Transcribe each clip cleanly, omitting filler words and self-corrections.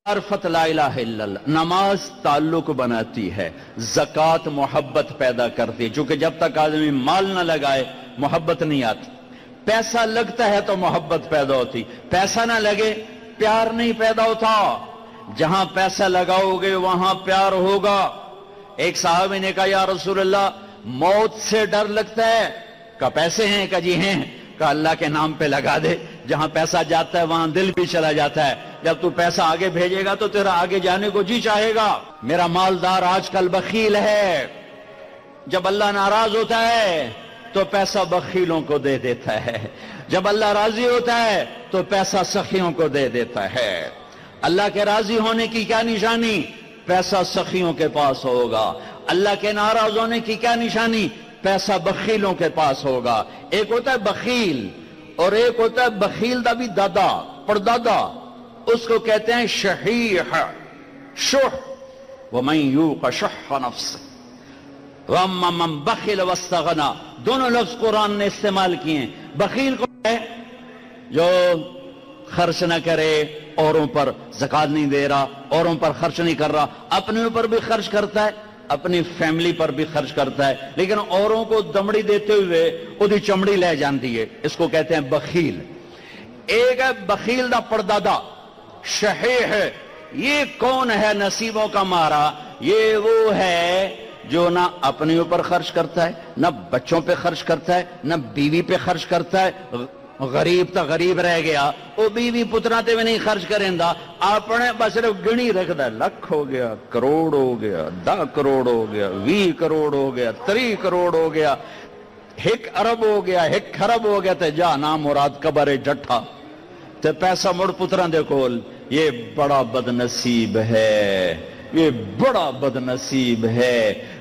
عرفت لا الہ الا اللہ، نماز تعلق بناتی ہے، زکوٰۃ محبت پیدا کرتی ہے، چونکہ جب تک آدمی مال نہ لگائے محبت نہیں آتی، پیسہ لگتا ہے تو محبت پیدا ہوتی، پیسہ نہ لگے پیار نہیں پیدا ہوتا، جہاں پیسہ لگاؤ گے وہاں پیار ہوگا۔ ایک صحابی نے کہا یا رسول اللہ موت سے ڈر لگتا ہے، کہا پیسے ہیں؟ کہا جی ہیں۔ کہا اللہ کے نام پہ لگا دے، جہاں پیسہ جاتا ہے وہاں دل بھی چلا جاتا ہے، جب تو پیسہ آگے بھیجے گا تو تیرا آگے جانے کو جی چاہے گا۔ میرا مالدار آج کل بخیل ہے، جب اللہ ناراض ہوتا ہے تو پیسہ بخیلوں کو دے دیتا ہے، جب اللہ راضی ہوتا ہے تو پیسہ سخیوں کو دے دیتا ہے۔ اللہ کے راضی ہونے کی کیا نشانی؟ پیسہ سخیوں کے پاس ہوگا۔ اللہ کے ناراض ہونے کی کیا نشانی؟ پیسہ بخیلوں کے پاس ہوگا۔ ایک ہوتا ہے بخیل اور ایک ہوتا ہے بخیل دا بھی دادا پردادا، اس کو کہتے ہیں شحیح، شح، وَمَن یوق شح نفسہ وَأَمَّا مَن بَخِلَ وَاسْتَغْنَىٰ، دونوں لفظ قرآن نے استعمال کیے ہیں۔ بخیل کو ہے جو خرچ نہ کرے، اوروں پر زکوٰۃ نہیں دے رہا، اوروں پر خرچ نہیں کر رہا، اپنے اوپر بھی خرچ کرتا ہے، اپنی فیملی پر بھی خرچ کرتا ہے، لیکن اوروں کو دمڑی دیتے ہوئے ادھی چمڑی لے جاندی ہے، اس کو کہتے ہیں بخیل۔ ایک ہے بخیل دا پردادا شحیح ہے، یہ کون ہے نصیبوں کا مارا؟ یہ وہ ہے جو نہ اپنے اوپر خرچ کرتا ہے، نہ بچوں پہ خرچ کرتا ہے، نہ بیوی پہ خرچ کرتا ہے۔ غریب تا غریب رہ گیا، وہ بیوی پترا تے بھی نہیں خرچ کریں دا، اپنے بس صرف گنی رکھ دا، لکھ ہو گیا، کروڑ ہو گیا، 10 کروڑ ہو گیا، 20 کروڑ ہو گیا، 30 کروڑ ہو گیا، 1 ارب ہو گیا، 1 خرب ہو گیا، تے جا نام مراد قبر جٹھا تے پیسہ مڑ پترا دے کول۔ یہ بڑا بد نصیب ہے، یہ بڑا بد نصیب ہے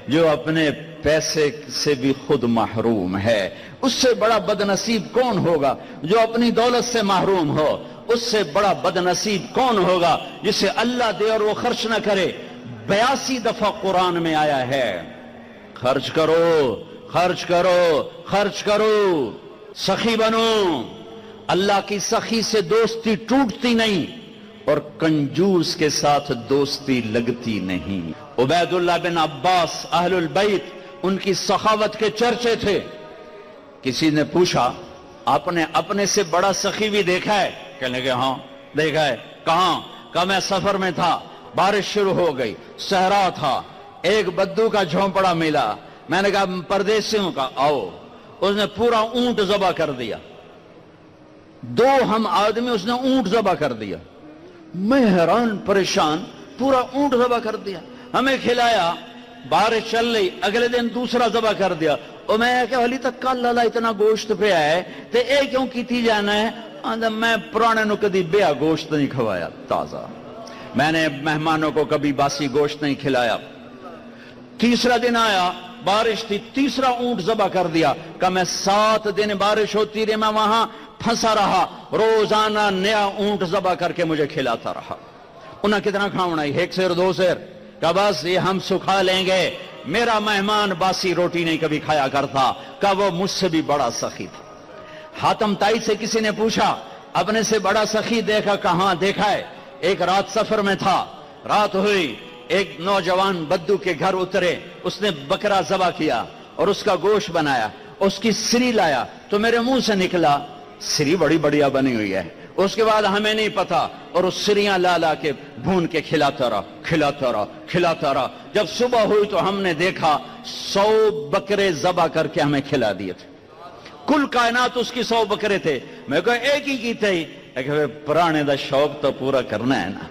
جو اپنے پیسے سے بھی خود محروم ہے۔ اس سے بڑا بد نصیب کون ہوگا جو اپنی دولت سے محروم ہو؟ اس سے بڑا بد نصیب کون ہوگا جسے اللہ دے اور وہ خرچ نہ کرے؟ 82 دفعہ قرآن میں آیا ہے خرچ کرو، خرچ کرو، خرچ کرو، سخی بنو۔ اللہ کی سخی سے دوستی ٹوٹتی نہیں اور کنجوس کے ساتھ دوستی لگتی نہیں۔ عبید اللہ بن عباس اہل البیت، ان کی سخاوت کے چرچے تھے۔ کسی نے پوچھا آپ نے اپنے سے بڑا سخی بھی دیکھا ہے؟ کہنے لگے ہاں دیکھا ہے۔ کہاں؟ کہا میں سفر میں تھا، بارش شروع ہو گئی، صحرا تھا، ایک بدو کا جھونپڑا ملا، میں نے کہا پردیس سے ہوں، کہا آؤ۔ اس نے پورا اونٹ ذبح کر دیا، 2 ہم آدمی اس نے اونٹ ذبح کر دیا۔ میں حیران پریشان، پورا اونٹ ذبح کر دیا، ہمیں کھلایا، بارش چل رہی، اگلے دن دوسرا ذبح کر دیا۔ اور میں کہ حالی تک کل اللہ اتنا گوشت پہ آئے تے اے کیوں کیتی جانا ہے؟ میں پرانے نو کدی بیا گوشت نہیں کھوایا تازہ، میں نے مہمانوں کو کبھی باسی گوشت نہیں کھلایا۔ تیسرا دن آیا، بارش تھی، تیسرا اونٹ ذبح کر دیا۔ کہ میں 7 دن بارش ہوتی رہی، میں وہاں پھنسا رہا، روزانہ نیا اونٹ ذبح کر کے مجھے کھلاتا رہا۔ انہیں کتنا کھاؤنا ہے؟ 1 سیر 2 سیر؟ کہ بس یہ ہم سکھا لیں گے۔ میرا مہمان باسی روٹی نہیں کبھی کھایا کرتا، کہ وہ مجھ سے بھی بڑا سخی تھا۔ حاتم تائی سے کسی نے پوچھا اپنے سے بڑا سخی دیکھا؟ کہاں دیکھا ہے؟ ایک رات سفر میں تھا، رات ہوئی، ایک نوجوان بدو کے گھر اترے، اس نے بکرا ذبح کیا اور اس کا گوشت بنایا، اس کی سری لایا تو میرے منہ سے نکلا سری بڑی بڑھیا بنی ہوئی ہے۔ اس کے بعد ہمیں نہیں پتا، اور اس سریاں لا لا کے بھون کے کھلاتا رہا، کھلاتا رہا، کھلاتا رہا۔ جب صبح ہوئی تو ہم نے دیکھا 100 بکرے ذبح کر کے ہمیں کھلا دیے تھے۔ کل کائنات اس کی 100 بکرے تھے، میں کہا ایک ہی کی تھی، لیکن پرانے دا شوق تو پورا کرنا ہے نا۔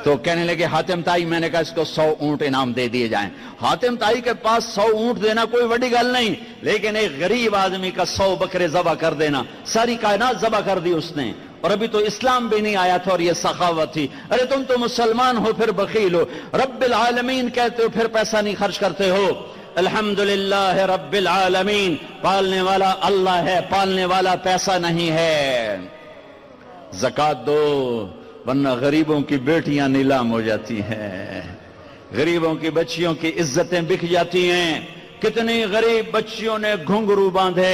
تو کہنے لگے حاتم تائی، میں نے کہا اس کو 100 اونٹ انعام دے دیے جائیں۔ حاتم تائی کے پاس 100 اونٹ دینا کوئی بڑی گل نہیں، لیکن ایک غریب آدمی کا 100 بکرے ذبح کر دینا، ساری کائنات ذبح کر دی اس نے، اور ابھی تو اسلام بھی نہیں آیا تھا اور یہ سخاوت تھی۔ ارے تم تو مسلمان ہو پھر بخیل ہو، رب العالمین کہتے ہو پھر پیسہ نہیں خرچ کرتے ہو۔ الحمدللہ رب العالمین، پالنے والا اللہ ہے، پالنے والا پیسہ نہیں ہے۔ زکوٰۃ دو ورنہ غریبوں کی بیٹیاں نیلام ہو جاتی ہیں، غریبوں کی بچیوں کی عزتیں بک جاتی ہیں۔ کتنی غریب بچیوں نے گھنگرو باندھے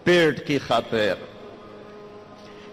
پیٹ کی خاطر،